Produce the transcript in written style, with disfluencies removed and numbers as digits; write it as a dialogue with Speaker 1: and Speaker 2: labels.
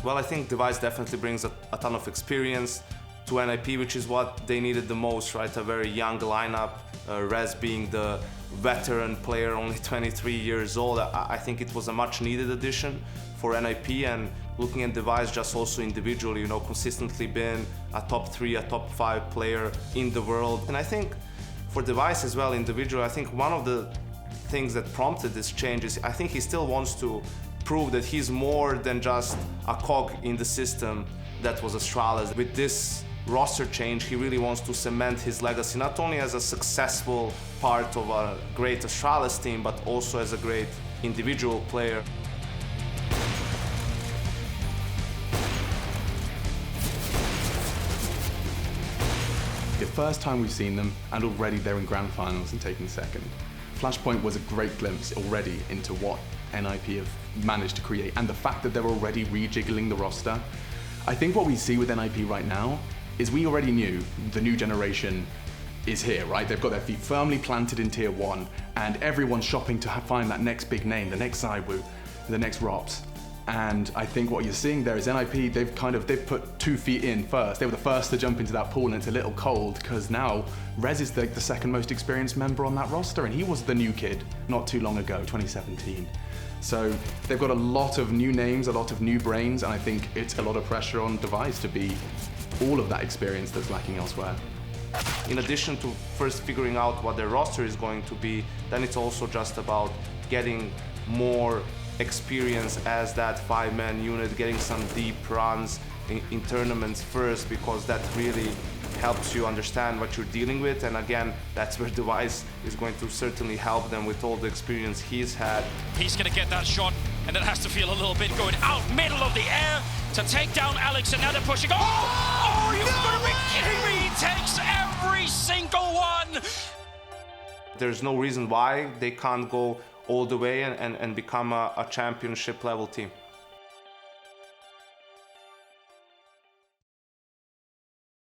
Speaker 1: Well, I think Device definitely brings a ton of experience to NIP, which is what they needed the most, right? A very young lineup, Rez being the veteran player, only 23 years old. I think it was a much needed addition for NIP, and looking at Device just also individually, consistently been a top 3, a top 5 player in the world. And I think for Device as well, individually, I think one of the things that prompted this change is I think he still wants to prove that he's more than just a cog in the system that was Astralis. With this roster change, he really wants to cement his legacy, not only as a successful part of a great Astralis team, but also as a great individual player.
Speaker 2: The first time we've seen them, and already they're in grand finals and taking second. Flashpoint was a great glimpse already into what NIP have managed to create, and the fact that they're already rejiggling the roster. I think what we see with NIP right now is we already knew the new generation is here, right? They've got their feet firmly planted in Tier 1, and everyone's shopping to find that next big name, the next ZywOo, the next Rops. And I think what you're seeing there is NIP, they've put 2 feet in first. They were the first to jump into that pool, and it's a little cold because now Rez is the second most experienced member on that roster, and he was the new kid not too long ago, 2017. So they've got a lot of new names, a lot of new brains, and I think it's a lot of pressure on Device to be all of that experience that's lacking elsewhere.
Speaker 1: In addition to first figuring out what their roster is going to be, then it's also just about getting more experience as that 5-man unit, getting some deep runs in tournaments first, because that really helps you understand what you're dealing with. And again, that's where Device is going to certainly help them with all the experience he's had.
Speaker 3: He's going to get that shot, and that has to feel a little bit going out middle of the air to take down Alex, and now they're pushing. Oh, you've got to be kidding me! He takes every single one!
Speaker 1: There's no reason why they can't go all the way and become a championship level team.